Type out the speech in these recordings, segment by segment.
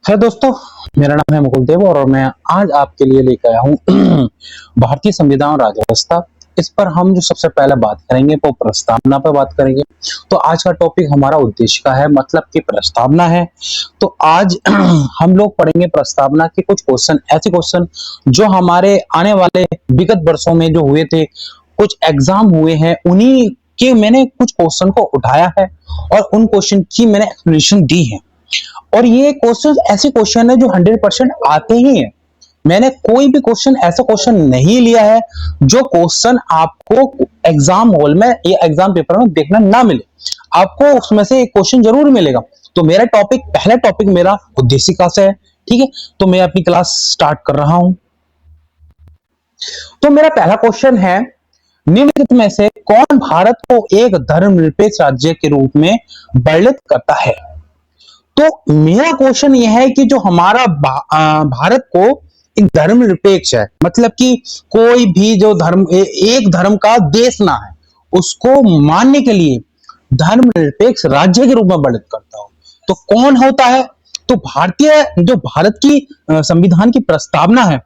है दोस्तों। मेरा नाम है मुकुल देव और मैं आज आपके लिए लेकर आया हूँ भारतीय संविधान और राज्य व्यवस्था। इस पर हम जो सबसे पहले बात करेंगे वो प्रस्तावना पर बात करेंगे। तो आज का टॉपिक हमारा उद्देश्य का है, मतलब कि प्रस्तावना है। तो आज हम लोग पढ़ेंगे प्रस्तावना के कुछ क्वेश्चन, ऐसे क्वेश्चन जो हमारे आने वाले विगत वर्षों में जो हुए थे, कुछ एग्जाम हुए हैं, उन्हीं के मैंने कुछ क्वेश्चन को उठाया है और उन क्वेश्चन की मैंने एक्सप्लेनेशन दी है। और ये क्वेश्चन ऐसे क्वेश्चन है जो 100% आते ही हैं। मैंने कोई भी क्वेश्चन ऐसा क्वेश्चन नहीं लिया है जो क्वेश्चन आपको एग्जाम हॉल में या एग्जाम पेपर में देखना ना मिले। आपको उसमें से एक क्वेश्चन जरूर मिलेगा। तो मेरा टॉपिक, पहला टॉपिक मेरा उद्देशिका से है। ठीक है, तो मैं अपनी क्लास स्टार्ट कर रहा हूं। तो मेरा पहला क्वेश्चन है, निम्नलिखित में से कौन भारत को एक धर्मनिरपेक्ष राज्य के रूप में वर्णित करता है? तो मेरा क्वेश्चन यह है कि जो हमारा भारत को एक धर्मनिरपेक्ष है, मतलब कि कोई भी जो धर्म एक धर्म का देश ना है, उसको मानने के लिए धर्मनिरपेक्ष राज्य के रूप में वर्णित करता हो, तो कौन होता है? तो जो भारत की संविधान की प्रस्तावना है,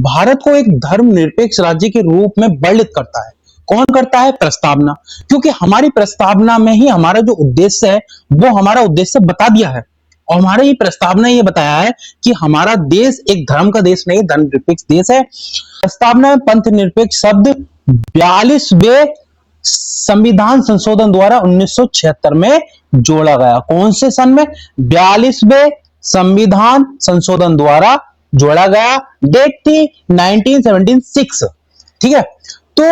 भारत को एक धर्मनिरपेक्ष राज्य के रूप में वर्णित करता है। कौन करता है? प्रस्तावना। क्योंकि हमारी प्रस्तावना में ही हमारा जो उद्देश्य है वो हमारा उद्देश्य बता दिया है। और हमारे ये प्रस्तावना ये बताया है कि हमारा देश एक धर्म का देश नहीं, धर्मनिरपेक्ष देश है। प्रस्तावना में पंथ निरपेक्ष शब्द 42वें संविधान संशोधन द्वारा 1976 में जोड़ा गया। कौन से सन में? 42वें संविधान संशोधन द्वारा जोड़ा गया। डेट थी 1976। ठीक है, तो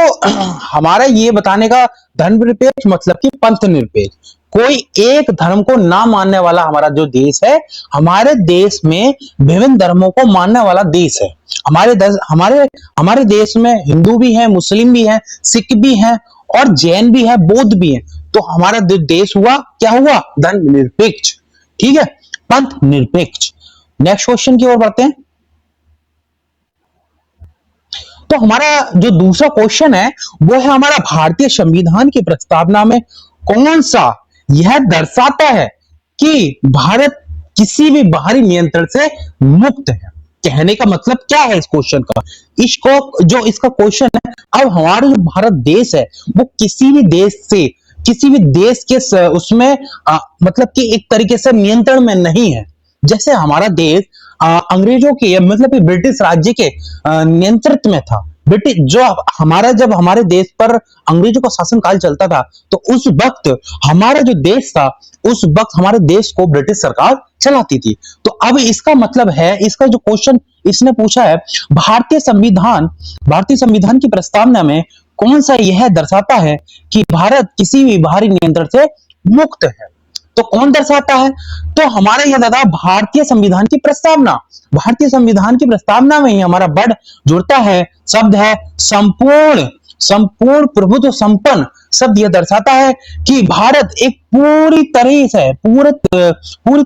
हमारा ये बताने का धर्मनिरपेक्ष मतलब कि पंथ निरपेक्ष, कोई एक धर्म को ना मानने वाला हमारा जो देश है। हमारे देश में विभिन्न धर्मों को मानने वाला देश है। हमारे देश में हिंदू भी है, मुस्लिम भी है, सिख भी है और जैन भी है, बौद्ध भी है। तो हमारा जो देश हुआ, क्या हुआ? धर्मनिरपेक्ष। ठीक है, पंथ निरपेक्ष। नेक्स्ट क्वेश्चन की ओर बढ़ते हैं। तो हमारा जो दूसरा क्वेश्चन है वो है, हमारा भारतीय संविधान की प्रस्तावना में कौन सा यह दर्शाता है कि भारत किसी भी बाहरी नियंत्रण से मुक्त है? कहने का मतलब क्या है इस क्वेश्चन का? इसका क्वेश्चन है, अब हमारा जो भारत देश है वो किसी भी देश के उसमें मतलब कि एक तरीके से नियंत्रण में नहीं है। जैसे हमारा देश अंग्रेजों के, मतलब कि ब्रिटिश राज्य के नियंत्रित में था। ब्रिटिश जब हमारे देश पर अंग्रेजों का शासन काल चलता था, तो उस वक्त हमारा जो देश था, उस वक्त हमारे देश को ब्रिटिश सरकार चलाती थी। तो अब इसका मतलब है, इसका जो क्वेश्चन इसने पूछा है, भारतीय संविधान की प्रस्तावना में कौन सा यह दर्शाता है कि भारत किसी भी बाहरी नियंत्रण से मुक्त है? तो कौन दर्शाता है? तो हमारा यह दादा भारतीय संविधान की प्रस्तावना। भारतीय संविधान की प्रस्तावना में ही हमारा वर्ड जुड़ता है, शब्द है संपूर्ण प्रभुत्व संपन्न। शब्द यह दर्शाता है कि भारत एक पूरी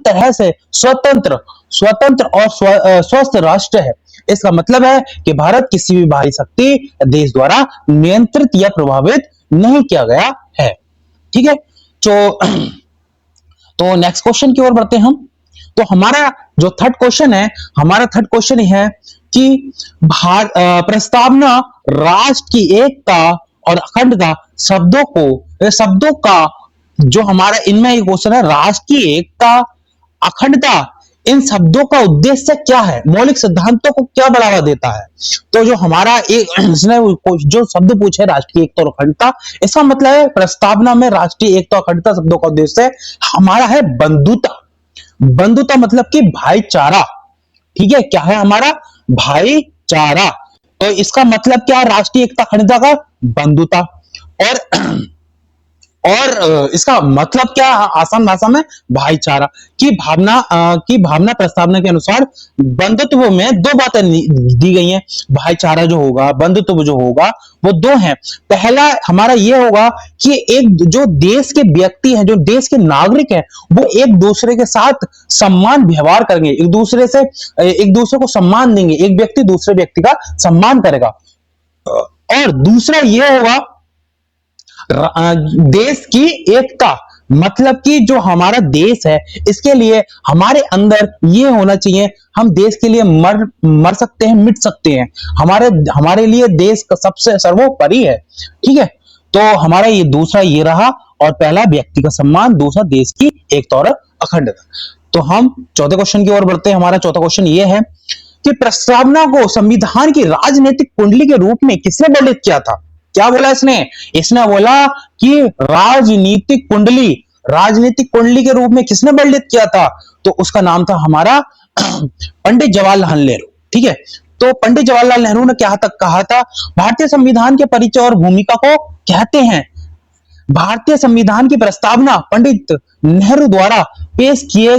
तरह से स्वतंत्र और स्वस्थ राष्ट्र है। इसका मतलब है कि भारत किसी भी बाहरी शक्ति देश द्वारा नियंत्रित या प्रभावित नहीं किया गया है। ठीक है, तो नेक्स्ट क्वेश्चन की ओर बढ़ते हैं हम। तो हमारा जो थर्ड क्वेश्चन यह है कि प्रस्तावना राष्ट्र की एकता और अखंडता शब्दों का जो हमारा इनमें एक क्वेश्चन है, राष्ट्र की एकता, अखंडता, इन शब्दों का उद्देश्य क्या है? मौलिक सिद्धांतों को क्या बढ़ावा देता है? तो जो हमारा इसने जो शब्द पूछे, राष्ट्रीय एकता और अखंडता, इसका मतलब है प्रस्तावना में राष्ट्रीय एकता और अखंडता शब्दों का उद्देश्य हमारा है बंधुता मतलब कि भाईचारा। ठीक है, क्या है हमारा? भाईचारा। तो इसका मतलब क्या? राष्ट्रीय एकता अखंडता का बंधुता। और इसका मतलब क्या? आसान भाषा में भाईचारा की भावना प्रस्तावना के अनुसार बंधुत्व में दो बातें दी गई हैं। भाईचारा जो होगा, बंधुत्व जो होगा, वो दो हैं। पहला हमारा ये होगा कि एक जो देश के व्यक्ति हैं, जो देश के नागरिक हैं, वो एक दूसरे के साथ सम्मान व्यवहार करेंगे, एक दूसरे को सम्मान देंगे, एक व्यक्ति दूसरे व्यक्ति का सम्मान करेगा। और दूसरा ये होगा देश की एकता, मतलब कि जो हमारा देश है इसके लिए हमारे अंदर ये होना चाहिए, हम देश के लिए मर सकते हैं, मिट सकते हैं, हमारे हमारे लिए देश का सबसे सर्वोपरि है। ठीक है, तो हमारा ये दूसरा ये रहा, और पहला व्यक्ति का सम्मान, दूसरा देश की एकता और अखंडता। तो हम चौथे क्वेश्चन की ओर बढ़ते हैं। हमारा चौथा क्वेश्चन ये है कि प्रस्तावना को संविधान की राजनीतिक कुंडली के रूप में किसने वर्णित किया था? क्या बोला इसने? इसने बोला कि राजनीतिक कुंडली के रूप में किसने वर्णित किया था? तो उसका नाम था हमारा पंडित जवाहरलाल नेहरू। ठीक है, तो पंडित जवाहरलाल नेहरू ने क्या तक कहा था? भारतीय संविधान के परिचय और भूमिका को कहते हैं। भारतीय संविधान की प्रस्तावना पंडित नेहरू द्वारा पेश किए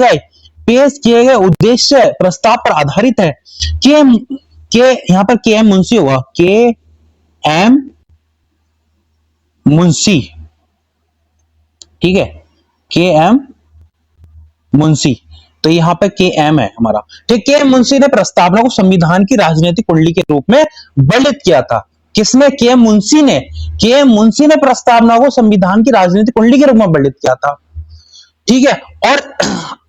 गए उद्देश्य प्रस्ताव पर आधारित है। के यहां पर के एम मुंशी हुआ, के एम मुंशी। ठीक है, के एम मुंशी, तो यहां पर के एम है हमारा। ठीक, के एम मुंशी ने प्रस्तावना को संविधान की राजनीतिक कुंडली के रूप में वर्णित किया था। किसने? के एम मुंशी ने। के एम मुंशी ने प्रस्तावना को संविधान की राजनीतिक कुंडली के रूप में वर्णित किया था। ठीक है, और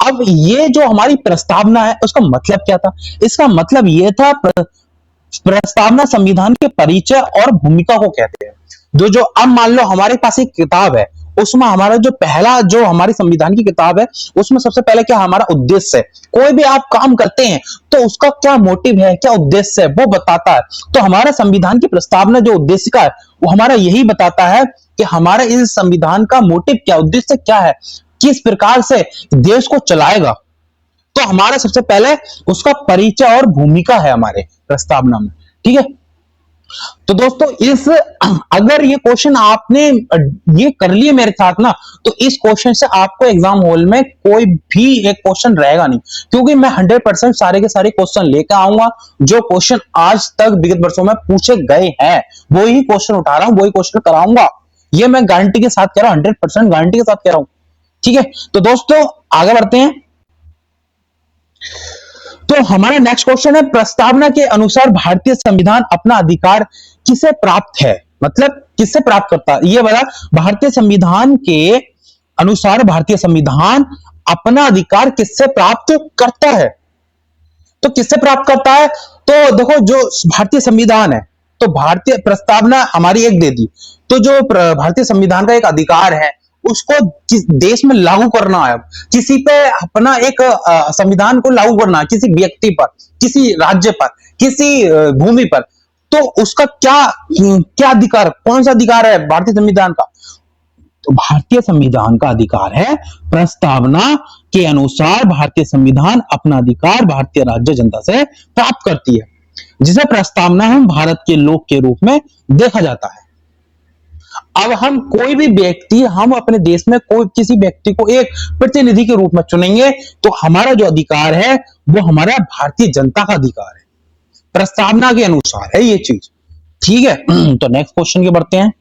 अब ये जो हमारी प्रस्तावना है उसका मतलब क्या था? इसका मतलब ये था, प्रस्तावना संविधान के परिचय और भूमिका को कहते हैं। जो अब मान लो हमारे पास एक किताब है, उसमें हमारा जो पहला जो हमारी संविधान की किताब है उसमें सबसे पहले क्या हमारा उद्देश्य है। कोई भी आप काम करते हैं तो उसका क्या मोटिव है, क्या उद्देश्य है, वो बताता है। तो हमारा संविधान की प्रस्तावना जो उद्देश्य का है वो हमारा यही बताता है कि हमारा इस संविधान का मोटिव क्या, उद्देश्य क्या है, किस प्रकार से देश को चलाएगा। तो हमारा सबसे पहले उसका परिचय और भूमिका है हमारे प्रस्तावना में। ठीक है, तो दोस्तों अगर ये क्वेश्चन आपने ये कर लिए मेरे साथ ना, तो इस क्वेश्चन से आपको एग्जाम हॉल में कोई भी एक क्वेश्चन रहेगा नहीं, क्योंकि मैं 100% सारे के सारे क्वेश्चन लेकर आऊंगा। जो क्वेश्चन आज तक विगत वर्षों में पूछे गए हैं वो ही क्वेश्चन उठा रहा हूं, वही क्वेश्चन कराऊंगा। ये मैं गारंटी के साथ कह रहा हूं, 100% गारंटी के साथ कह रहा हूं। ठीक है, तो दोस्तों आगे बढ़ते हैं। तो हमारा नेक्स्ट क्वेश्चन है, प्रस्तावना के अनुसार भारतीय संविधान अपना अधिकार किसे प्राप्त है? मतलब किससे प्राप्त करता है ये बता। भारतीय संविधान के अनुसार भारतीय संविधान अपना अधिकार किससे प्राप्त करता है? तो किससे प्राप्त करता है? तो देखो, जो भारतीय संविधान है, तो भारतीय प्रस्तावना हमारी एक दे दी, तो जो भारतीय संविधान का एक अधिकार है उसको देश में लागू करना है। किसी पे अपना एक संविधान को लागू करना है, किसी व्यक्ति पर, किसी राज्य पर, किसी भूमि पर, तो उसका क्या अधिकार, कौन सा अधिकार है भारतीय संविधान का? तो भारतीय संविधान का अधिकार है, प्रस्तावना के अनुसार भारतीय संविधान अपना अधिकार भारतीय राज्य जनता से प्राप्त करती है, जिसे प्रस्तावना हम भारत के लोक के रूप में देखा जाता है। अब हम कोई भी व्यक्ति, हम अपने देश में कोई किसी व्यक्ति को एक प्रतिनिधि के रूप में चुनेंगे, तो हमारा जो अधिकार है वो हमारा भारतीय जनता का अधिकार है, प्रस्तावना के अनुसार है ये चीज। ठीक है, तो नेक्स्ट क्वेश्चन के बढ़ते हैं।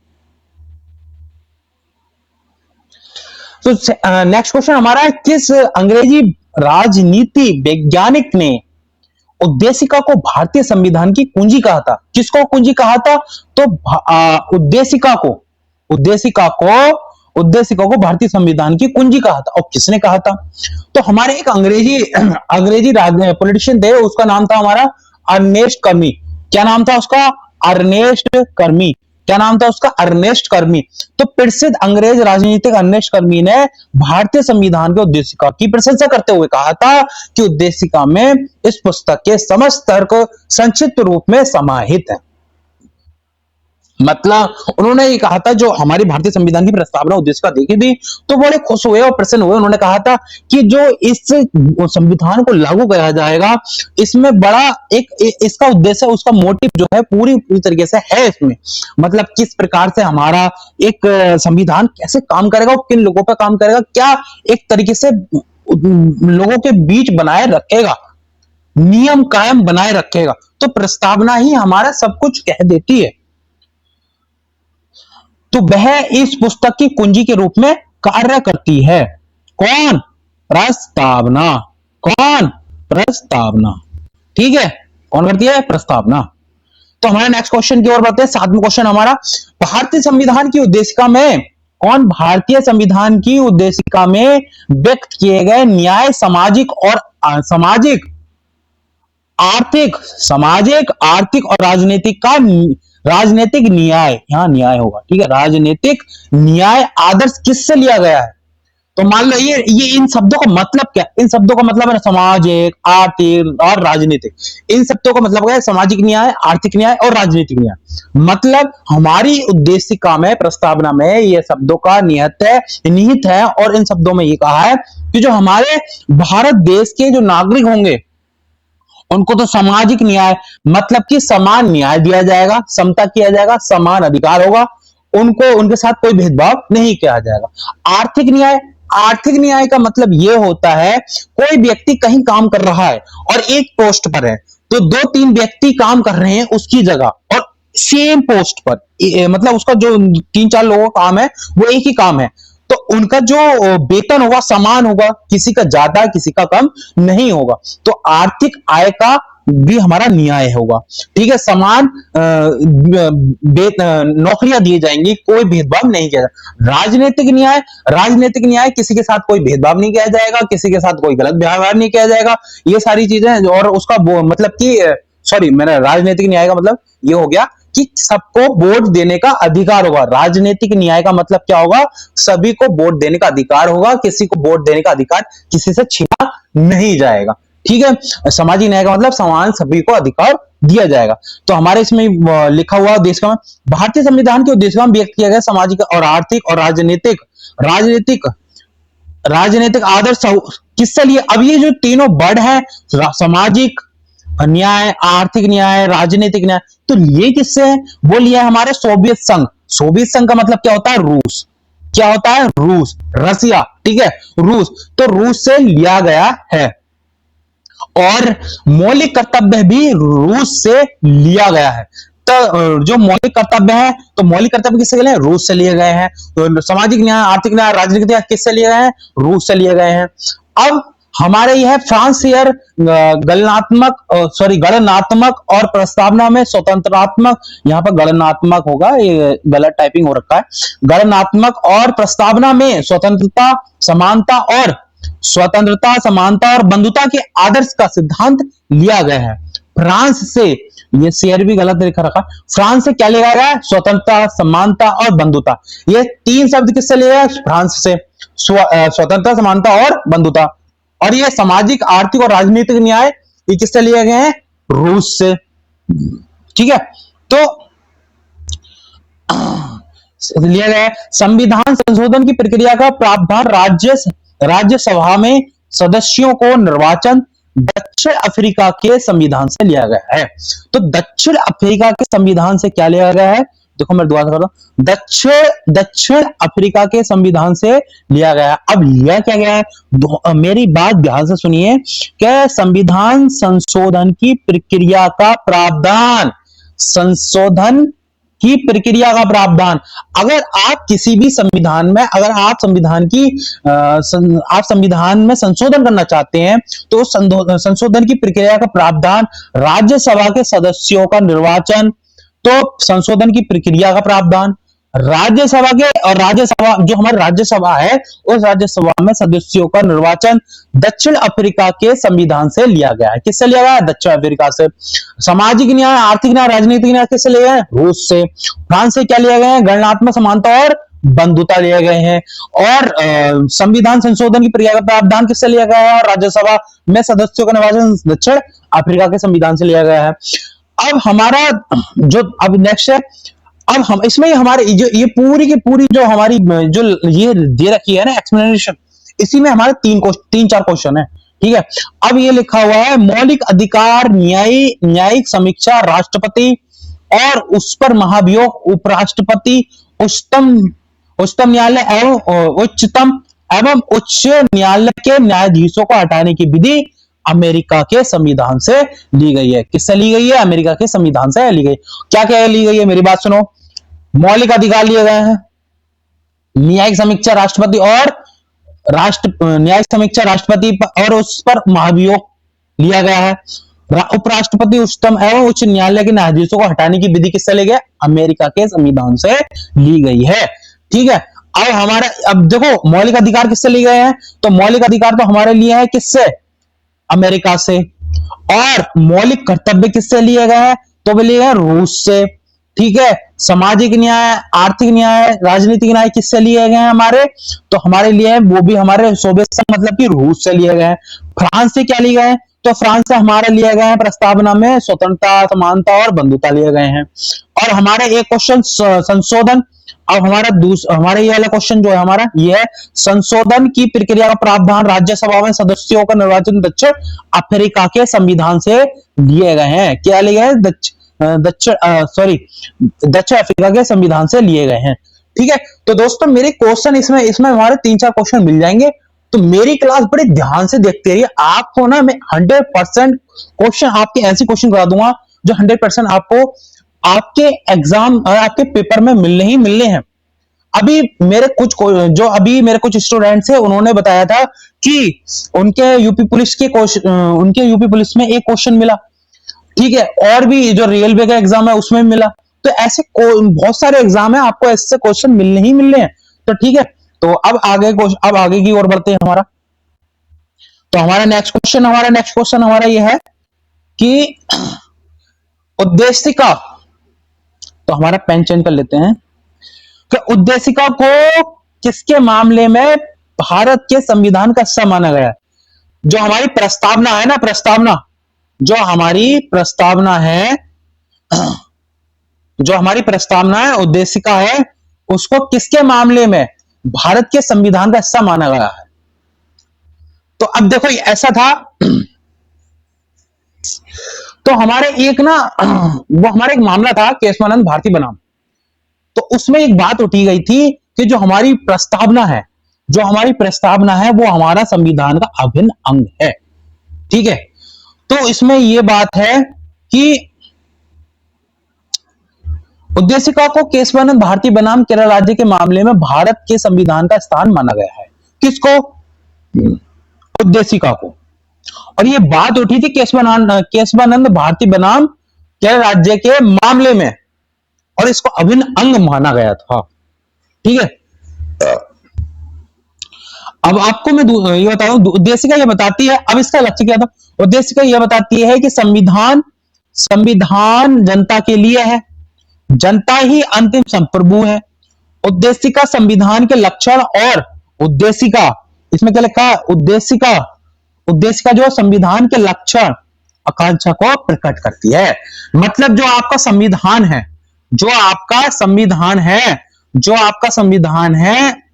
तो नेक्स्ट क्वेश्चन हमारा है, किस अंग्रेजी राजनीति वैज्ञानिक ने उद्देशिका को भारतीय संविधान की कुंजी कहा था? किसको कुंजी कहा था? तो उद्देशिका को भारतीय संविधान की कुंजी कहा था। और किसने कहा था? तो हमारे एक अंग्रेजी पॉलिटिशियन थे, उसका नाम था हमारा अर्नेस्ट कर्मी। क्या नाम था उसका? अर्नेस्ट कर्मी। क्या नाम था उसका? अर्नेस्ट कर्मी। तो प्रसिद्ध अंग्रेज राजनीतिक अर्नेस्ट कर्मी ने भारतीय संविधान के उद्देशिका की प्रशंसा करते हुए कहा था कि उद्देशिका में इस पुस्तक के समस्त तर्क संक्षिप्त रूप में समाहित है। मतलब उन्होंने ये कहा था, जो हमारी भारतीय संविधान की प्रस्तावना उद्देशिका देखी थी तो बड़े खुश हुए और प्रसन्न हुए। उन्होंने कहा था कि जो इस संविधान को लागू किया जाएगा, इसमें बड़ा इसका उद्देश्य, उसका मोटिव जो है पूरी तरीके से है इसमें। मतलब किस प्रकार से हमारा एक संविधान कैसे काम करेगा और किन लोगों पर काम करेगा, क्या एक तरीके से लोगों के बीच बनाए रखेगा, नियम कायम बनाए रखेगा। तो प्रस्तावना ही हमारा सब कुछ कह देती है। तो वह इस पुस्तक की कुंजी के रूप में कार्य करती है। कौन? प्रस्तावना। कौन? प्रस्तावना। ठीक है, कौन करती है? प्रस्तावना। तो हमारे नेक्स्ट क्वेश्चन की ओर बढ़ते हैं। 7वां क्वेश्चन हमारा, भारतीय संविधान की उद्देशिका में कौन भारतीय संविधान की उद्देशिका में व्यक्त किए गए न्याय सामाजिक और आर्थिक और राजनीतिक न्याय, यहां न्याय होगा, ठीक है, राजनीतिक न्याय आदर्श किससे लिया गया है? तो मान लो ये इन शब्दों का मतलब क्या? इन शब्दों का मतलब है सामाजिक, आर्थिक और राजनीतिक। इन शब्दों का मतलब क्या है? सामाजिक न्याय, आर्थिक न्याय और राजनीतिक न्याय। मतलब हमारी उद्देशिका में, प्रस्तावना में ये शब्दों का निहित है और इन शब्दों में ये कहा है कि जो हमारे भारत देश के जो नागरिक होंगे उनको तो सामाजिक न्याय मतलब कि समान न्याय दिया जाएगा, समता किया जाएगा, समान अधिकार होगा, उनको उनके साथ कोई भेदभाव नहीं किया जाएगा। आर्थिक न्याय का मतलब यह होता है कोई व्यक्ति कहीं काम कर रहा है और एक पोस्ट पर है, तो दो तीन व्यक्ति काम कर रहे हैं उसकी जगह और सेम पोस्ट पर, मतलब उसका जो तीन चार लोगों का काम है वो एक ही काम है, तो उनका जो वेतन होगा समान होगा, किसी का ज्यादा किसी का कम नहीं होगा। तो आर्थिक आय का भी हमारा न्याय होगा, ठीक है, समान नौकरियां दी जाएंगी, कोई भेदभाव नहीं किया जाएगा। राजनीतिक न्याय किसी के साथ कोई भेदभाव नहीं किया जाएगा, किसी के साथ कोई गलत व्यवहार नहीं किया जाएगा, ये सारी चीजें। और उसका मतलब कि सॉरी, मैंने राजनीतिक न्याय का मतलब ये हो गया कि सबको वोट देने का अधिकार होगा। राजनीतिक न्याय का मतलब क्या होगा? सभी को वोट देने का अधिकार होगा, किसी को वोट देने का अधिकार किसी से छीना नहीं जाएगा, ठीक है। सामाजिक न्याय का मतलब समान सभी को अधिकार दिया जाएगा। तो हमारे इसमें लिखा हुआ उद्देश्य में भारतीय संविधान के उद्देश्य में व्यक्त किया गया सामाजिक और आर्थिक और राजनीतिक आदर्श किससे लिए? अब ये जो तीनों वर्ड है, सामाजिक न्याय, आर्थिक न्याय, राजनीतिक न्याय, तो ये किससे है? वो लिया है हमारे सोवियत संघ। सोवियत संघ का मतलब क्या होता है? रूस। क्या होता है? रूस, रसिया, ठीक है, रूस। तो रूस से लिया गया है और मौलिक कर्तव्य भी रूस से लिया गया है। तो जो मौलिक कर्तव्य है, तो मौलिक कर्तव्य किससे लिए? रूस से लिए गए हैं। तो सामाजिक न्याय, आर्थिक न्याय, राजनीतिक न्याय किससे लिए गए हैं? रूस से लिए गए हैं। अब हमारे यह फ्रांसियर गणनात्मक और प्रस्तावना में स्वतंत्रात्मक, यहां पर गणनात्मक होगा, ये गलत टाइपिंग हो रखा है। गणनात्मक और प्रस्तावना में स्वतंत्रता, समानता और बंधुता के आदर्श का सिद्धांत लिया गया है। फ्रांस से, ये शेयर भी गलत लिखा रखा, फ्रांस से क्या लिया गया है? स्वतंत्रता, समानता और बंधुता। ये तीन शब्द किससे लिए गए? फ्रांस से। स्वतंत्रता, समानता और बंधुता। और ये सामाजिक, आर्थिक और राजनीतिक न्याय ये किससे लिए गए हैं? रूस से, ठीक है। तो लिया गया है। संविधान संशोधन की प्रक्रिया का प्रावधान राज्यसभा में सदस्यों को निर्वाचन दक्षिण अफ्रीका के संविधान से लिया गया है। तो दक्षिण अफ्रीका के संविधान से क्या लिया गया है? देखो मैं दोबारा कर रहा हूं, दक्षिण अफ्रीका के संविधान से लिया गया। अब लिया क्या गया है? मेरी बात ध्यान से सुनिए कि संविधान संशोधन की प्रक्रिया का प्रावधान, संशोधन की प्रक्रिया का प्रावधान, अगर आप किसी भी संविधान में, अगर आप संविधान में संशोधन करना चाहते हैं तो संशोधन की प्रक्रिया का प्रावधान, राज्यसभा के सदस्यों का निर्वाचन, तो संशोधन की प्रक्रिया का प्रावधान राज्यसभा के, और राज्यसभा जो हमारी राज्यसभा है उस राज्यसभा में सदस्यों का निर्वाचन दक्षिण अफ्रीका के संविधान से लिया गया है। किससे लिया गया है? दक्षिण अफ्रीका से। सामाजिक न्याय, आर्थिक न्याय, राजनीतिक न्याय किससे लिए गए? रूस से। फ्रांस से क्या लिया गया है? गणनात्मक समानता और बंधुता लिए गए हैं। और संविधान संशोधन की प्रक्रिया का प्रावधान किससे लिया गया है? और राज्यसभा में सदस्यों का निर्वाचन दक्षिण अफ्रीका के संविधान से लिया गया है। अब हमारा जो अब नेक्स्ट है, अब हम इसमें हमारे जो ये पूरी की पूरी जो हमारी जो ये दे रखी है ना एक्सप्लेनेशन, इसी में हमारे तीन चार क्वेश्चन है, ठीक है। अब ये लिखा हुआ है मौलिक अधिकार, न्यायिक समीक्षा राष्ट्रपति और उस पर महाभियोग उपराष्ट्रपति, उच्चतम न्यायालय एवं उच्च न्यायालय के न्यायाधीशों को हटाने की विधि अमेरिका के संविधान से ली गई है। किससे ली गई है? अमेरिका के संविधान से ली गई। क्या क्या ली गई है? मेरी बात सुनो। मौलिक अधिकार लिए गए हैं, न्यायिक समीक्षा राष्ट्रपति और उस पर महाभियोग लिया गया है। उपराष्ट्रपति, उच्चतम एवं उच्च न्यायालय के न्यायाधीशों को हटाने की विधि किससे ली गई? अमेरिका के संविधान से ली गई है, ठीक है। अब देखो मौलिक अधिकार किससे लिए गए हैं, तो मौलिक अधिकार तो हमारे लिए है किससे, अमेरिका से। और मौलिक कर्तव्य किससे लिए गए हैं, तो वे लिए गए रूस से। ठीक है, सामाजिक न्याय, आर्थिक न्याय, राजनीतिक न्याय किससे लिए गए हैं हमारे, तो हमारे लिए वो भी हमारे सोवियत संघ मतलब कि रूस से लिए गए हैं। फ्रांस से क्या लिए गए हैं, तो फ्रांस से हमारे लिए गए हैं प्रस्तावना में स्वतंत्रता, समानता और बंधुता लिए गए हैं। और हमारे एक क्वेश्चन संशोधन, अब हमारे ये वाला क्वेश्चन जो है हमारा ये है, संशोधन की प्रक्रिया का प्रावधान राज्यसभा में सदस्यों का निर्वाचन दक्षिण अफ्रीका के संविधान से लिए गए हैं। क्या लिए गए हैं, दक्षिण अफ्रीका के संविधान से लिए गए हैं। ठीक है, तो दोस्तों मेरे क्वेश्चन इसमें हमारे 3-4 क्वेश्चन मिल जाएंगे। तो मेरी क्लास बड़े ध्यान से देखते रहिए, आपको ना मैं 100% क्वेश्चन आपके ऐसे क्वेश्चन करा दूंगा जो 100% आपको आपके एग्जाम और आपके पेपर में मिलने ही मिलने हैं। अभी मेरे कुछ स्टूडेंट्स हैं, उन्होंने बताया था कि उनके यूपी पुलिस में एक क्वेश्चन मिला। ठीक है, और भी जो रेलवे का एग्जाम है उसमें मिला। तो ऐसे बहुत सारे एग्जाम है, आपको ऐसे क्वेश्चन मिलने ही मिलने हैं। तो ठीक है, तो अब आगे की ओर बढ़ते हैं हमारा। तो हमारा नेक्स्ट क्वेश्चन हमारा यह है कि उद्देशिका, तो हमारा पेन चेंज कर लेते हैं कि उद्देशिका को किसके मामले में भारत के संविधान का हिस्सा माना गया है। जो हमारी प्रस्तावना है ना, जो हमारी प्रस्तावना है उद्देशिका है, उसको किसके मामले में भारत के संविधान का हिस्सा माना गया है। तो अब देखो ऐसा था, तो हमारे एक मामला था केशवानंद भारती बनाम, तो उसमें एक बात उठी गई थी कि जो हमारी प्रस्तावना है वो हमारा संविधान का अभिन्न अंग है। ठीक है, तो इसमें यह बात है कि उद्देशिका को केशवानंद भारती बनाम केरल राज्य के मामले में भारत के संविधान का स्थान माना गया है। किसको, उद्देशिका को। और ये बात उठी थी केशवानंद भारती बनाम केरल राज्य के मामले में, और इसको अभिन्न अंग माना गया था। ठीक है, अब आपको मैं ये बता दूं, उद्देशिका ये बताती है, अब इसका लक्ष्य क्या था। उद्देशिका यह बताती है कि संविधान जनता के लिए है, जनता ही अंतिम संप्रभु है। उद्देशिका संविधान के लक्षण और उद्देशिका, इसमें क्या लिखा है, उद्देशिका जो संविधान के लक्षण आकांक्षा को प्रकट करती है। मतलब जो आपका संविधान है,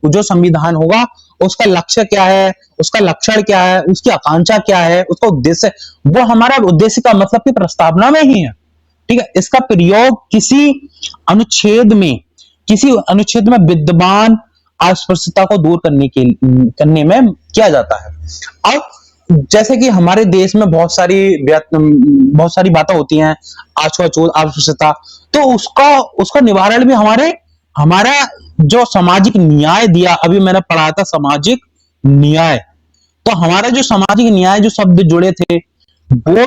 जो संविधान होगा उसका लक्ष्य क्या है, उसका लक्षण क्या है, उसकी आकांक्षा क्या है, उसका उद्देश्य, वो हमारा उद्देशिका मतलब की प्रस्तावना में ही है। ठीक है, इसका प्रयोग किसी अनुच्छेद में विद्यमान अस्पृश्यता को दूर करने में किया जाता है। अब जैसे कि हमारे देश में बहुत सारी बातें होती हैं, अछूत अस्पृश्यता, तो उसका निवारण भी हमारा जो सामाजिक न्याय दिया, अभी मैंने पढ़ा था सामाजिक न्याय, तो हमारा जो सामाजिक न्याय जो शब्द जुड़े थे वो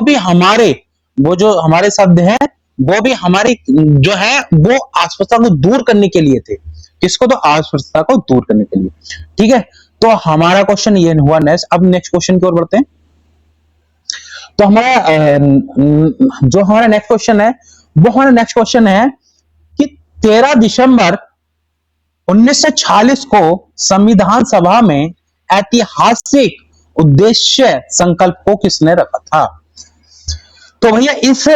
जो हमारे शब्द हैं वो भी हमारी जो है वो अस्पृश्यता को दूर करने के लिए थे। किसको, तो अस्पृश्यता को दूर करने के लिए। ठीक है, तो हमारा क्वेश्चन ये हुआ नेक्स्ट। अब नेक्स्ट क्वेश्चन की ओर बढ़ते हैं। तो हमारा नेक्स्ट क्वेश्चन है कि 13 दिसंबर 1946 को संविधान सभा में ऐतिहासिक उद्देश्य संकल्प को किसने रखा था। तो भैया इस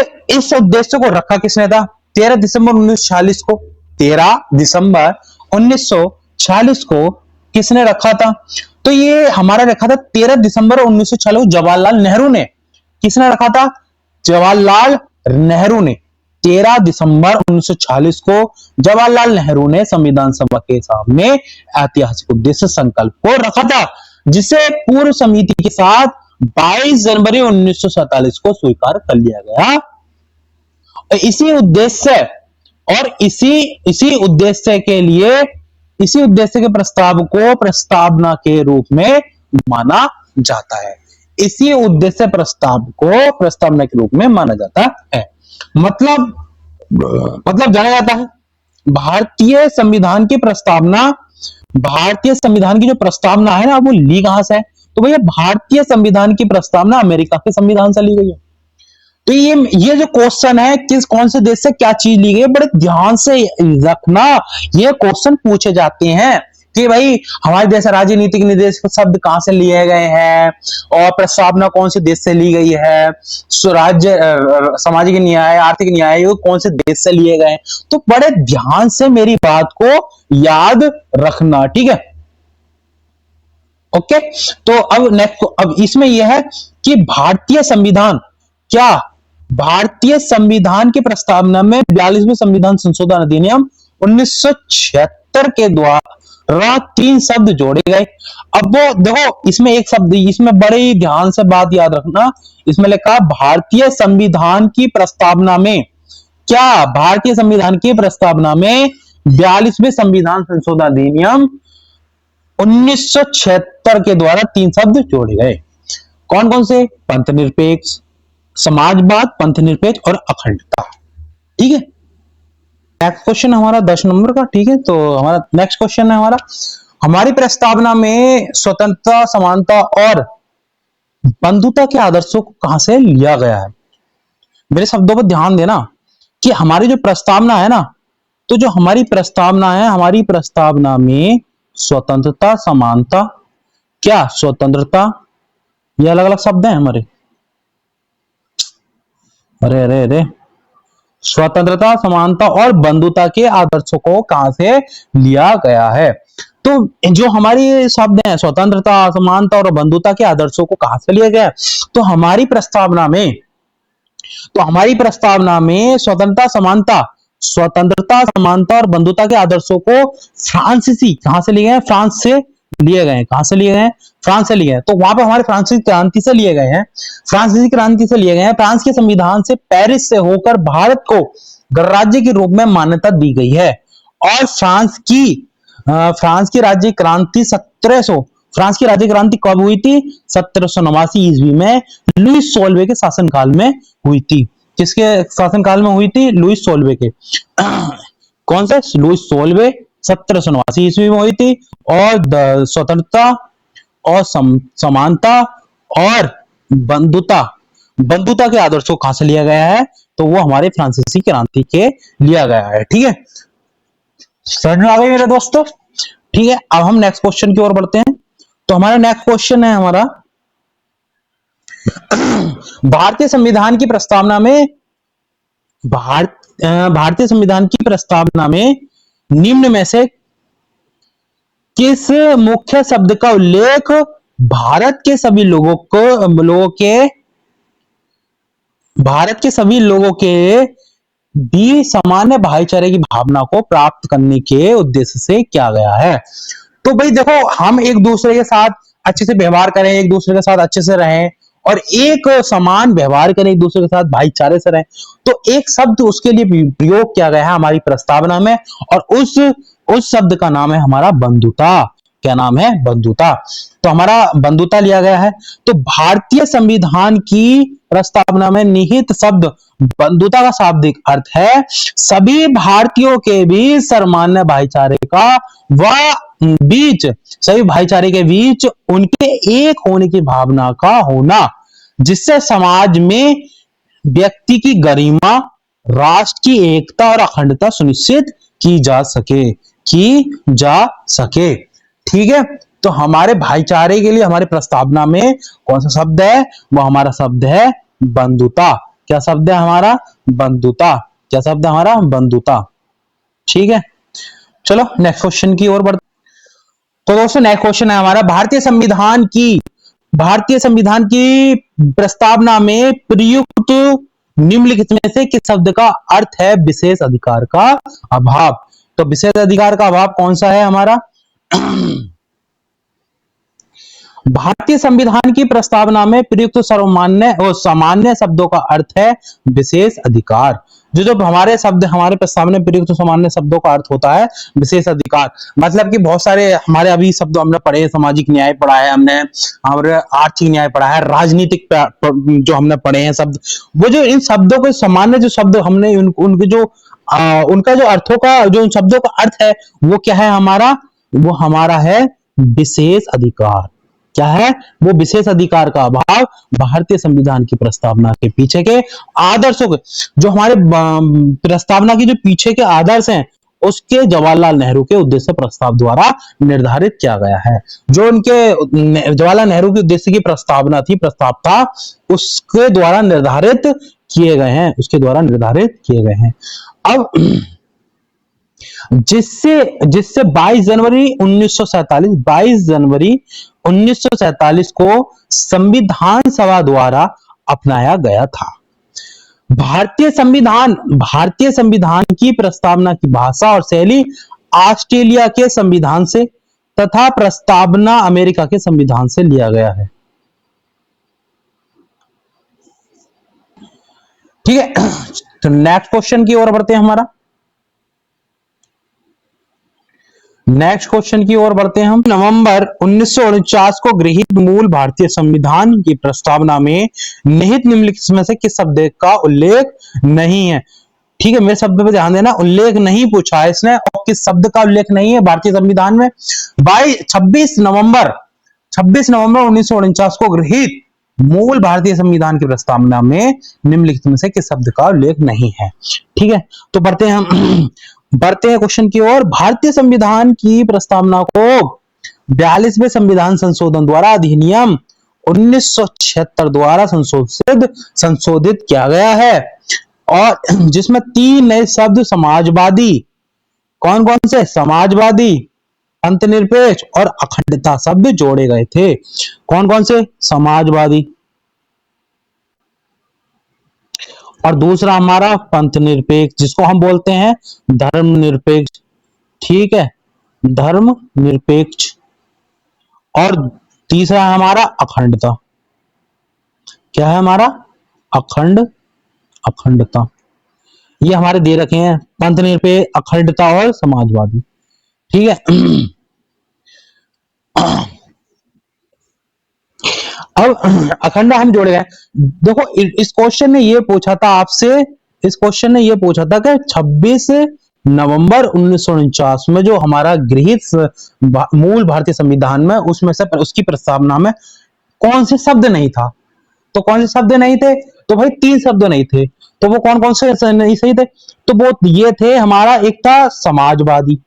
उद्देश्य को रखा किसने था, 13 दिसंबर 1946 को, 13 दिसंबर 1946 को किसने रखा था। तो ये हमारा रखा था 13 दिसंबर 1946 जवाहरलाल नेहरू ने। किसने रखा था, जवाहरलाल नेहरू ने। 13 दिसंबर 1946 को जवाहरलाल नेहरू ने संविधान सभा के सामने ऐतिहासिक उद्देश्य संकल्प को रखा था, जिसे पूर्व समिति के साथ 22 जनवरी 1947 को स्वीकार कर लिया गया। इसी उद्देश्य के प्रस्ताव को प्रस्तावना के रूप में माना जाता है। इसी उद्देश्य प्रस्ताव को प्रस्तावना के रूप में माना जाता है। मतलब जाना जाता है भारतीय संविधान की प्रस्तावना भारतीय संविधान की जो प्रस्तावना है ना, वो ली कहां से है? तो भैया भारतीय संविधान की प्रस्तावना अमेरिका के संविधान से ली गई है। तो ये जो क्वेश्चन है, किस कौन से देश से क्या चीज ली गई है, बड़े ध्यान से रखना। ये क्वेश्चन पूछे जाते हैं कि भाई हमारे देश राजनीतिक निर्देश शब्द कहां से लिए गए हैं, और प्रस्तावना कौन से देश से ली गई है, स्वराज्य सामाजिक न्याय आर्थिक न्याय ये कौन से देश से लिए गए हैं। तो बड़े ध्यान से मेरी बात को याद रखना, ठीक है। ओके, तो अब नेक्स्ट, अब इसमें यह है कि भारतीय संविधान, क्या भारतीय संविधान की प्रस्तावना में 42वें संविधान संशोधन अधिनियम 1976 के द्वारा 3 शब्द जोड़े गए। अब वो देखो, इसमें एक शब्द, इसमें बड़े ही ध्यान से बात याद रखना। इसमें लिखा भारतीय संविधान की प्रस्तावना में, क्या भारतीय संविधान की प्रस्तावना में 42वें संविधान संशोधन अधिनियम 1976 के द्वारा 3 शब्द जोड़े गए। कौन कौन से? पंथ निरपेक्ष, समाजवाद, पंथ निरपेक्ष और अखंडता, ठीक है। नेक्स्ट क्वेश्चन हमारा 10 नंबर का, ठीक है। तो हमारा नेक्स्ट क्वेश्चन है हमारा, हमारी प्रस्तावना में स्वतंत्रता, समानता और बंधुता के आदर्शों को कहां से लिया गया है? मेरे शब्दों पर ध्यान देना कि हमारी जो प्रस्तावना है ना, तो जो हमारी प्रस्तावना है, हमारी प्रस्तावना में स्वतंत्रता, समानता, क्या स्वतंत्रता, ये अलग अलग शब्द हैं हमारे, अरे अरे अरे, स्वतंत्रता, समानता और बंधुता के आदर्शों को कहां से लिया गया है? तो जो हमारी शब्द हैं स्वतंत्रता, समानता और बंधुता के आदर्शों को कहां से लिया गया है? तो हमारी प्रस्तावना में, स्वतंत्रता, समानता और बंधुता के आदर्शों को फ्रांसीसी कहां से लिए गए? फ्रांस से लिए गए। कहां से लिए गए? फ्रांस से लिए गए। तो वहां पे हमारे फ्रांसीसी क्रांति से लिए गए हैं, फ्रांसीसी क्रांति से लिए गए हैं। फ्रांस के संविधान से पेरिस से होकर भारत को गणराज्य के रूप में मान्यता दी गई है। और फ्रांस की राज्य क्रांति 1700, फ्रांस की राज्य क्रांति कब हुई थी? 1789 ईस्वी में लुईस सोल्वे के शासनकाल में हुई थी। किसके शासनकाल में हुई थी? लुईस सोल्वे के। कौन सा? लुईस सोल्वे 1789 ईस्वी में हुई थी। और स्वतंत्रता और समानता और बंधुता के आदर्शों कहां से लिया गया है? तो वो हमारे फ्रांसीसी क्रांति के लिया गया है, ठीक है। समझ में आ गई मेरे दोस्तों? ठीक है, अब हम नेक्स्ट क्वेश्चन की ओर बढ़ते हैं। तो हमारा नेक्स्ट क्वेश्चन है हमारा, भारतीय संविधान की प्रस्तावना में, भारतीय संविधान की प्रस्तावना में निम्न में से किस मुख्य शब्द का उल्लेख भारत के सभी लोगों के भी सामान्य भाईचारे की भावना को प्राप्त करने के उद्देश्य से किया गया है? तो भाई देखो, हम एक दूसरे के साथ अच्छे से व्यवहार करें, एक दूसरे के साथ अच्छे से रहें और एक समान व्यवहार करें, एक दूसरे के साथ भाईचारे से रहें। तो एक शब्द उसके लिए प्रयोग किया गया है हमारी प्रस्तावना में, और उस शब्द का नाम है हमारा बंधुता। क्या नाम है? बंधुता। तो हमारा बंधुता लिया गया है। तो भारतीय संविधान की प्रस्तावना में निहित शब्द बंधुता का शाब्दिक अर्थ है सभी भारतीयों के बीच सामान्य भाईचारे का सभी भाईचारे के बीच उनके एक होने की भावना का होना, जिससे समाज में व्यक्ति की गरिमा, राष्ट्र की एकता और अखंडता सुनिश्चित की जा सके। ठीक है, तो हमारे भाईचारे के लिए हमारे प्रस्तावना में कौन सा शब्द है? वो हमारा शब्द है बंधुता। क्या शब्द है हमारा? बंधुता। क्या शब्द है हमारा? बंधुता। ठीक है, चलो नेक्स्ट क्वेश्चन की ओर बढ़ते। तो दोस्तों नेक्स्ट क्वेश्चन है हमारा, भारतीय संविधान की प्रस्तावना में प्रयुक्त निम्नलिखित में से किस शब्द का अर्थ है विशेष अधिकार का अभाव? तो विशेष अधिकार का अभाव कौन सा है हमारा? भारतीय संविधान की प्रस्तावना में प्रयुक्त सर्वमान्य और सामान्य शब्दों का अर्थ है विशेष अधिकार। जो हमारे शब्द हमारे प्रस्तावना में प्रयुक्त सामान्य शब्दों का अर्थ होता है विशेष अधिकार। मतलब कि बहुत सारे हमारे अभी शब्द हमने पढ़े हैं, सामाजिक न्याय पढ़ा है हमने, हमारे आर्थिक न्याय पढ़ा है, राजनीतिक जो हमने पढ़े हैं शब्द, वो जो इन शब्दों के सामान्य जो शब्द हमने उनके जो उनका जो अर्थों का जो शब्दों का अर्थ है वो क्या है हमारा? वो हमारा है विशेष अधिकार। क्या है वो? विशेष अधिकार का अभाव भारतीय संविधान की प्रस्तावना के पीछे के आदर्शों के, जो हमारे प्रस्तावना की जो पीछे के आदर्श हैं, उसके जवाहरलाल नेहरू के उद्देश्य प्रस्ताव द्वारा निर्धारित किया गया है। जो उनके जवाहरलाल नेहरू के उद्देश्य की प्रस्तावना थी, प्रस्ताव था, उसके द्वारा निर्धारित किए गए हैं, उसके द्वारा निर्धारित किए गए हैं। अब जिससे 22 जनवरी 1947 को संविधान सभा द्वारा अपनाया गया था। भारतीय संविधान की प्रस्तावना की भाषा और शैली ऑस्ट्रेलिया के संविधान से तथा प्रस्तावना अमेरिका के संविधान से लिया गया है। ठीक है, तो नेक्स्ट क्वेश्चन की ओर बढ़ते हैं। नेक्स्ट क्वेश्चन की ओर बढ़ते हैं हम। नवंबर 1949 को गृहीत मूल भारतीय संविधान की प्रस्तावना में निहित निम्नलिखित में से किस शब्द का उल्लेख नहीं है? ठीक है, मेरे शब्द पे ध्यान देना, उल्लेख नहीं पूछा है इसने, और किस शब्द का उल्लेख नहीं है भारतीय संविधान में? 26 नवंबर 1949 को गृहीत मूल भारतीय संविधान की प्रस्तावना में निम्नलिखित में से किस शब्द का उल्लेख नहीं है? ठीक है, तो बढ़ते हैं क्वेश्चन की ओर। भारतीय संविधान की प्रस्तावना को 42वें संविधान संशोधन द्वारा अधिनियम 1976 द्वारा संशोधित किया गया है, और जिसमें 3 नए शब्द समाजवादी, कौन कौन से? समाजवादी, अंतनिरपेक्ष और अखंडता शब्द जोड़े गए थे। कौन कौन से? समाजवादी, और दूसरा हमारा पंथनिरपेक्ष, जिसको हम बोलते हैं धर्मनिरपेक्ष। ठीक है, धर्मनिरपेक्ष, और तीसरा है हमारा अखंडता। क्या है हमारा? अखंडता। ये हमारे दे रखे हैं, पंथनिरपेक्ष, अखंडता और समाजवादी। ठीक है, अब अखंड हम जोड़े गए। देखो, इस क्वेश्चन ने ये पूछा था आपसे, इस क्वेश्चन ने ये पूछा था कि 26 नवंबर 1949 में जो हमारा गृहीत मूल भारतीय संविधान में, उसमें से उसकी प्रस्तावना में कौन से शब्द नहीं था? तो कौन से शब्द नहीं थे? तो भाई 3 शब्द नहीं थे। तो वो कौन कौन से नहीं सही थे? तो वो ये थे हमारा, एक था समाजवादी,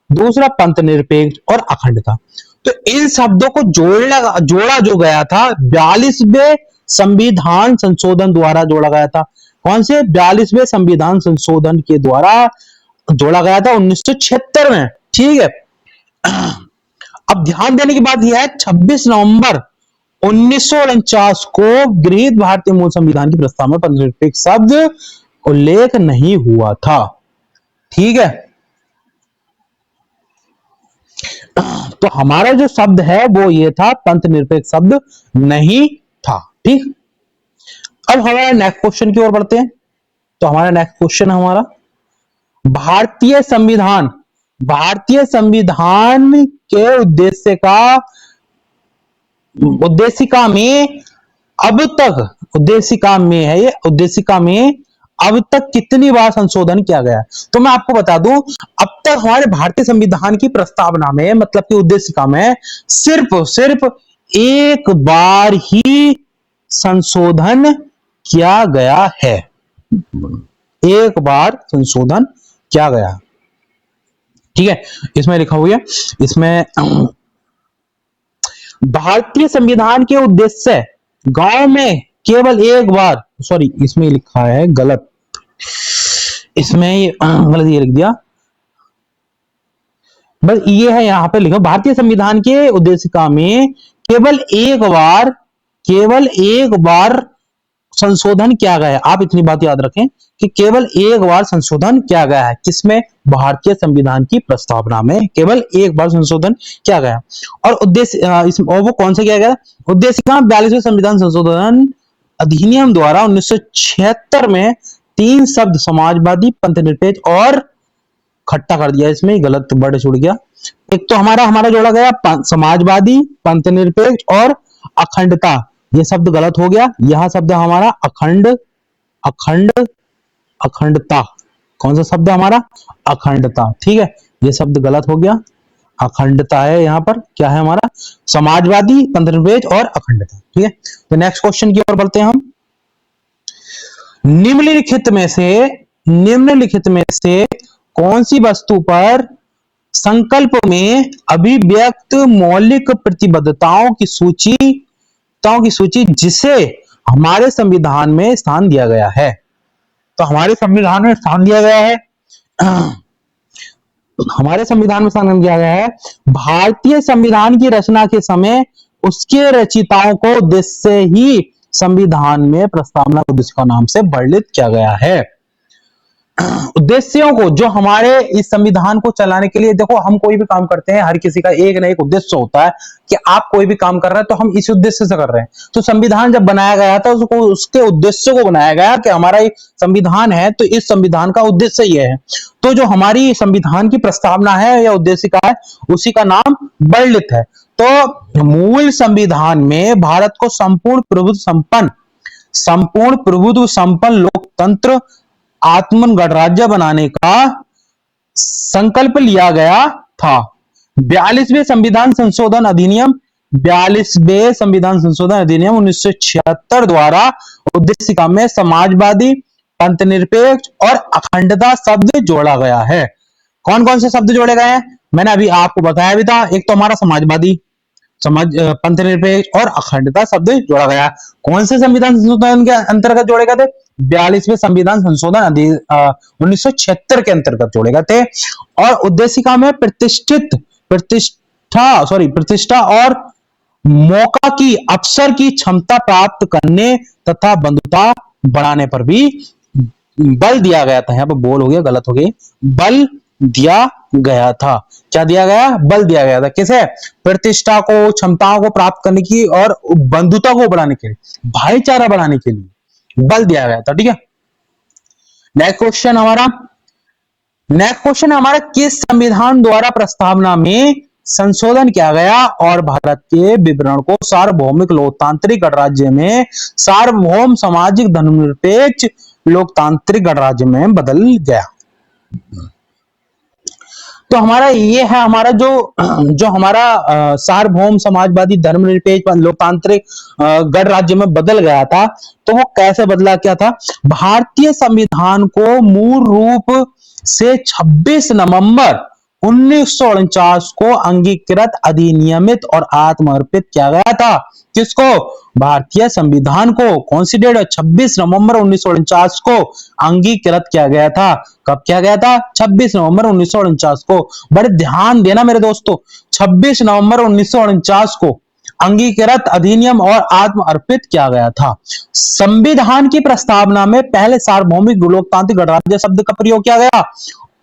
दूसरा पंथनिरपेक्ष और अखंडता। तो इन शब्दों को जोड़ा जो गया था 42वें संविधान संशोधन द्वारा जोड़ा गया था। कौन से? 42वें संविधान संशोधन के द्वारा जोड़ा गया था 1976 में। ठीक है, अब ध्यान देने की बात यह है, 26 नवंबर 1949 को गृहीत भारतीय मूल संविधान की प्रस्तावना में पंथनिरपेक्ष शब्द उल्लेख नहीं हुआ था। ठीक है, तो हमारा जो शब्द है वो ये था, पंथनिरपेक्ष शब्द नहीं था। ठीक, अब हमारे नेक्स्ट क्वेश्चन की ओर बढ़ते हैं। तो हमारा नेक्स्ट क्वेश्चन हमारा, भारतीय संविधान के उद्देशिका में अब तक कितनी बार संशोधन किया गया? तो मैं आपको बता दूं, अब तक हमारे भारतीय संविधान की प्रस्तावना में, मतलब कि उद्देशिका में, सिर्फ एक बार ही संशोधन किया गया है। एक बार संशोधन किया गया। ठीक है, इसमें लिखा हुआ है, इसमें भारतीय संविधान के उद्देश्य गांव में केवल एक बार, सॉरी इसमें लिखा है गलत, इसमें गलत ये लिख दिया, बस ये है यहां पे लिखा, भारतीय संविधान के उद्देशिका में केवल एक बार संशोधन किया गया है। आप इतनी बात याद रखें कि केवल एक बार संशोधन किया गया है। किसमें? भारतीय संविधान की प्रस्तावना में केवल एक बार संशोधन किया गया। और उद्देश्य और वो कौन सा किया गया? उद्देशिका 42वें संविधान संशोधन अधिनियम द्वारा 1976 में 3 शब्द समाजवादी, पंथनिरपेक्ष और खट्टा कर दिया, इसमें गलत वर्ड छूट गया। एक तो हमारा जोड़ा गया समाजवादी, पंथनिरपेक्ष और अखंडता, ये शब्द गलत हो गया। यह शब्द हमारा अखंडता, कौन सा शब्द हमारा? अखंडता। ठीक है, ये शब्द गलत हो गया। अखंडता है। यहां पर क्या है हमारा, समाजवादी, तंत्रनिरपेक्ष और अखंडता। ठीक है, तो नेक्स्ट क्वेश्चन की ओर बढ़ते हैं हम। निम्नलिखित में से कौन सी वस्तु पर संकल्प में अभिव्यक्त मौलिक प्रतिबद्धताओं की सूची जिसे हमारे संविधान में स्थान दिया गया है। तो हमारे संविधान में स्थान दिया गया है भारतीय संविधान की रचना के समय उसके रचिताओं को उद्देश्य से ही संविधान में प्रस्तावना उद्देश्य का नाम से वर्णित किया गया है। उद्देश्यों को, जो हमारे इस संविधान को चलाने के लिए, देखो हम कोई भी काम करते हैं, हर किसी का एक ना एक उद्देश्य होता है कि आप कोई भी काम कर रहे हैं तो हम इस उद्देश्य से कर रहे हैं। तो संविधान जब बनाया गया था उसको उसके उद्देश्य को बनाया गया कि हमारा ये संविधान है तो इस संविधान का उद्देश्य ये है। तो जो हमारी संविधान की प्रस्तावना है या उद्देशिका है उसी का नाम वर्णित है। तो मूल संविधान में भारत को संपूर्ण प्रभुत्व संपन्न लोकतंत्र आत्मन गणराज्य बनाने का संकल्प लिया गया था। 42वें संविधान संशोधन अधिनियम 1976 द्वारा उद्देशिका में समाजवादी, तंत्रनिरपेक्ष और अखंडता शब्द जोड़ा गया है। कौन कौन से शब्द जोड़े गए हैं, मैंने अभी आपको बताया भी था। एक तो हमारा समाजवादी, तंत्रनिरपेक्ष और अखंडता शब्द जोड़ा गया। कौन से संविधान संशोधन के अंतर्गत जोड़े गए थे, 42वें संविधान संशोधन 1976 के अंतर्गत जोड़े गए थे। और उद्देशिका में प्रतिष्ठा और मौका की, अवसर की क्षमता प्राप्त करने तथा बंधुता बढ़ाने पर भी बल दिया गया था। यहाँ पर बोल हो गया, गलत हो गई, बल दिया गया था। क्या दिया गया, बल दिया गया था। किसे, प्रतिष्ठा को, क्षमताओं को प्राप्त करने की और बंधुता को बढ़ाने के लिए, भाईचारा बढ़ाने के लिए बल दिया गया था। ठीक है, नेक्स्ट क्वेश्चन हमारा किस संविधान द्वारा प्रस्तावना में संशोधन किया गया और भारत के विवरण को सार्वभौमिक लोकतांत्रिक गणराज्य में सार्वभौम सामाजिक धर्मनिरपेक्ष लोकतांत्रिक गणराज्य में बदल गया। तो हमारा ये है, हमारा जो हमारा सार्वभौम समाजवादी धर्मनिरपेक्ष लोकतांत्रिक गणराज्य में बदल गया था, तो वो कैसे बदला, क्या था। भारतीय संविधान को मूल रूप से 26 नवंबर 1949 को अंगीकृत, अधिनियमित और आत्मर्पित किया गया था। किसको, भारतीय संविधान को। कौन सी डेट, 26 नवंबर 1949 को अंगीकृत किया गया था। कब किया गया था, 26 नवंबर 1949 को। बड़े ध्यान देना मेरे दोस्तों, 26 नवंबर 1949 को अंगीकृत, अधिनियम और आत्म अर्पित किया गया था। संविधान की प्रस्तावना में पहले सार्वभौमिक लोकतांत्रिक गणराज्य शब्द का प्रयोग किया गया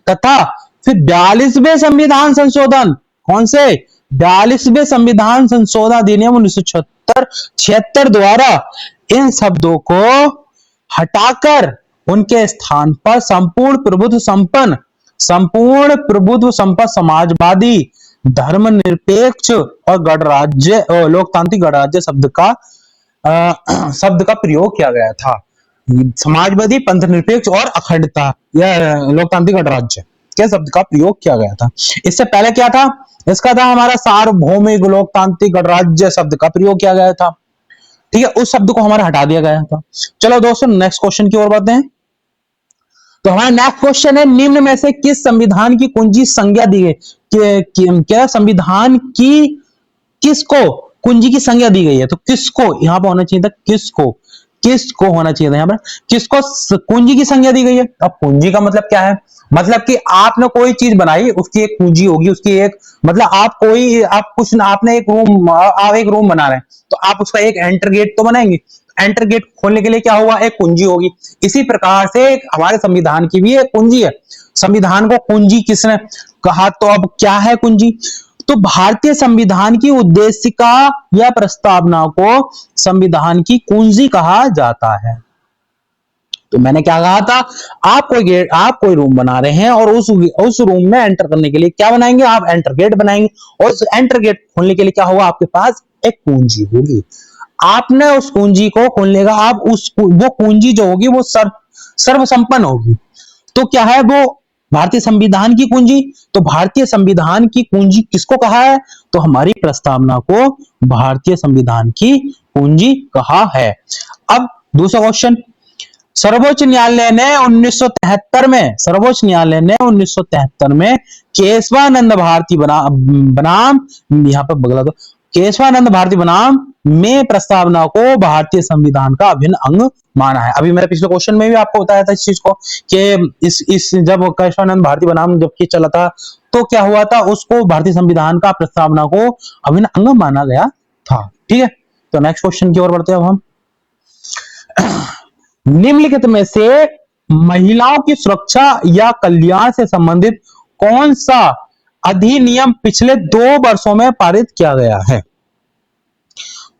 तथा फिर 42वें संविधान संशोधन, कौन से, 42वें संविधान संशोधन अधिनियम 1976 द्वारा इन शब्दों को हटाकर उनके स्थान पर संपूर्ण प्रभुत्व संपन्न समाजवादी, धर्मनिरपेक्ष और गणराज्य, लोकतांत्रिक गणराज्य शब्द का प्रयोग किया गया था। समाजवादी, तंत्रनिरपेक्ष और अखंडता या लोकतांत्रिक गणराज्य के शब्द का प्रयोग किया गया था। इससे पहले क्या था, इसका था हमारा सार्वभौमिक लोकतांत्रिक गणराज्य शब्द का प्रयोग किया गया था। ठीक है, उस शब्द को हमारा हटा दिया गया था। चलो दोस्तों नेक्स्ट क्वेश्चन की ओर बढ़ते हैं। तो हमारा नेक्स्ट क्वेश्चन है, निम्न में से किस संविधान की कुंजी संज्ञा दी गई, क्या संविधान की किसको कुंजी की संज्ञा दी गई है। तो किसको, यहां पर होना चाहिए था किसको होना चाहिए था, यहां पर किसको कुंजी की संज्ञा दी गई है। अब कुंजी का मतलब क्या है, मतलब कि आपने कोई चीज बनाई, उसकी एक कुंजी होगी, उसकी एक मतलब आपने एक रूम बना रहे हैं तो आप उसका एक एंटर गेट तो बनाएंगे। एंटर गेट खोलने के लिए क्या हुआ, एक कुंजी होगी। इसी प्रकार से हमारे संविधान की भी एक कुंजी है। संविधान को कुंजी किसने कहा, तो अब क्या है कुंजी, तो भारतीय संविधान की उद्देशिका या प्रस्तावना को संविधान की कुंजी कहा जाता है। तो मैंने क्या कहा था, आप कोई रूम बना रहे हैं और उस रूम में एंटर करने के लिए क्या बनाएंगे, आप एंटर गेट बनाएंगे और उस एंटर गेट खोलने के लिए क्या होगा, आपके पास एक कुंजी होगी। आपने उस कुंजी को खोलने का, आप वो कुंजी जो होगी वो सर्वसंपन्न होगी। तो क्या है, वो भारतीय संविधान की कुंजी। तो भारतीय संविधान की कुंजी किसको कहा है? तो हमारी प्रस्तावना को भारतीय संविधान की कुंजी कहा है। अब दूसरा क्वेश्चन, सर्वोच्च न्यायालय ने 1973 में, सर्वोच्च न्यायालय ने 1973 में केशवानंद भारती बनाम, यहां पर बगला दो, केशवानंद भारती बनाम में प्रस्तावना को भारतीय संविधान का अभिन्न अंग माना है। अभी मेरे पिछले क्वेश्चन में भी आपको बताया था इस चीज को कि इस जब केशवानंद भारती बनाम जब ये चला था तो क्या हुआ था, उसको भारतीय संविधान का प्रस्तावना को अभिन्न अंग माना गया था। ठीक है, तो नेक्स्ट क्वेश्चन की ओर बढ़ते हैं अब हम। निम्नलिखित में से महिलाओं की सुरक्षा या कल्याण से संबंधित कौन सा अधिनियम पिछले 2 वर्षों में पारित किया गया है?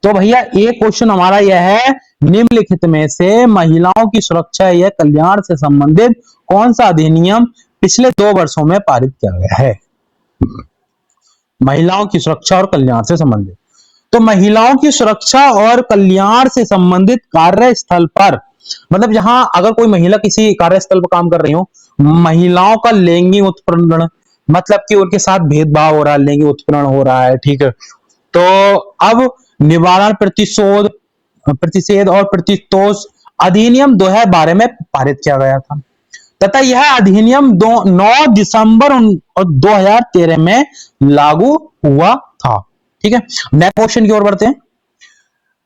तो भैया एक क्वेश्चन हमारा यह है, निम्नलिखित में से महिलाओं की सुरक्षा या कल्याण से संबंधित कौन सा अधिनियम पिछले 2 वर्षों में पारित किया गया है? महिलाओं की सुरक्षा और कल्याण से संबंधित, तो महिलाओं की सुरक्षा और कल्याण से संबंधित कार्यस्थल पर, मतलब जहां अगर कोई महिला किसी कार्यस्थल पर काम कर रही हो, महिलाओं का लैंगिक उत्पीड़न, मतलब कि उनके साथ भेदभाव हो रहा है, लैंगिक उत्पीड़न हो रहा है, ठीक है, तो अब निवारण प्रतिषेध और प्रतितोष अधिनियम 2012 में पारित किया गया था तथा यह अधिनियम 9 दिसंबर 2013 में लागू हुआ था। ठीक है, नेक्स्ट क्वेश्चन की ओर बढ़ते हैं।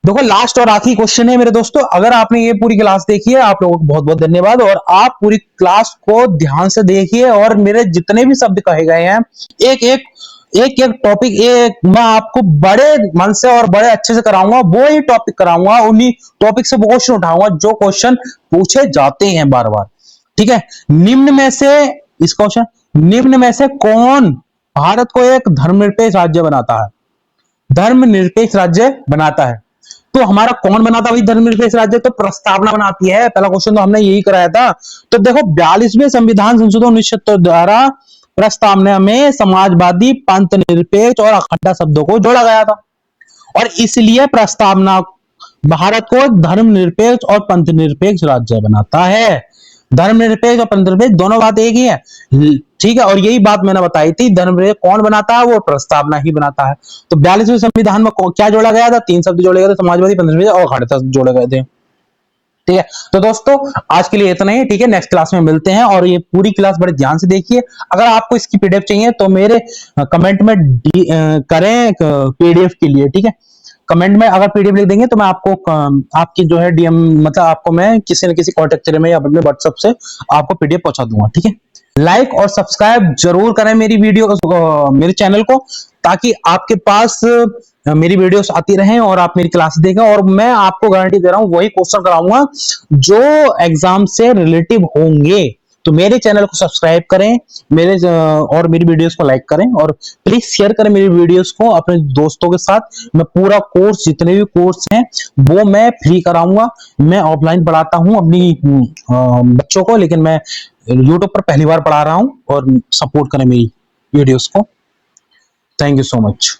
देखो लास्ट और आखिरी क्वेश्चन है मेरे दोस्तों, अगर आपने ये पूरी क्लास देखी है आप लोगों को बहुत बहुत धन्यवाद, और आप पूरी क्लास को ध्यान से देखिए और मेरे जितने भी शब्द कहे गए हैं एक एक टॉपिक मैं आपको बड़े मन से और बड़े अच्छे से कराऊंगा, वो ही टॉपिक कराऊंगा, उन्हीं टॉपिक से वो क्वेश्चन उठाऊंगा जो क्वेश्चन पूछे जाते हैं बार बार। ठीक है, निम्न में से इस क्वेश्चन, निम्न में से कौन भारत को एक धर्मनिरपेक्ष राज्य बनाता है? धर्मनिरपेक्ष राज्य बनाता है, तो हमारा कौन बनाता है भाई धर्मनिरपेक्ष राज्य? तो प्रस्तावना बनाती है। पहला क्वेश्चन तो हमने यही कराया था। तो देखो 42वें संविधान संशोधन 1970 द्वारा प्रस्तावना में समाजवादी, पंथ निरपेक्ष और अखंडता शब्दों को जोड़ा गया था, और इसलिए प्रस्तावना भारत को धर्मनिरपेक्ष और पंथ निरपेक्ष राज्य बनाता है। धर्मनिरपेक्ष और पंथ निरपेक्ष दोनों बात एक ही है, ठीक है, और यही बात मैंने बताई थी, धर्मनिरपेक्ष कौन बनाता है? वो प्रस्तावना ही बनाता है। तो 42वें संविधान में क्या जोड़ा गया था? 3 शब्द जोड़े गए थे, समाजवादी, पंथ निरपेक्ष और अखंडता जोड़े गए थे। ठीक है, तो दोस्तों आज के लिए इतना ही। ठीक है, नेक्स्ट क्लास में मिलते हैं, और ये पूरी क्लास बड़े ध्यान से देखिए। अगर आपको इसकी पीडीएफ चाहिए तो मेरे कमेंट में करें पीडीएफ के लिए। ठीक है, कमेंट में अगर पीडीएफ लिख देंगे तो मैं आपको आपकी जो है डीएम, मतलब आपको मैं किसी न किसी कॉन्टेक्ट में या अपने व्हाट्सएप से आपको पीडीएफ पहुंचा दूंगा। ठीक है, लाइक और सब्सक्राइब जरूर करें मेरी वीडियो, मेरे चैनल को, ताकि आपके पास मेरी वीडियोस आती रहें और आप मेरी क्लास देखें, और मैं आपको गारंटी दे रहा हूं वही क्वेश्चन कराऊंगा जो एग्जाम से रिलेटिव होंगे। तो मेरे चैनल को सब्सक्राइब करें, मेरे और मेरी वीडियोस को लाइक करें, और प्लीज शेयर करें मेरी वीडियोस को अपने दोस्तों के साथ। मैं पूरा कोर्स, जितने भी कोर्स हैं वो मैं फ्री कराऊंगा। मैं ऑफलाइन पढ़ाता हूं अपनी बच्चों को, लेकिन मैं यूट्यूब पर पहली बार पढ़ा रहा हूं, और सपोर्ट करें मेरी वीडियोस को। Thank you so much.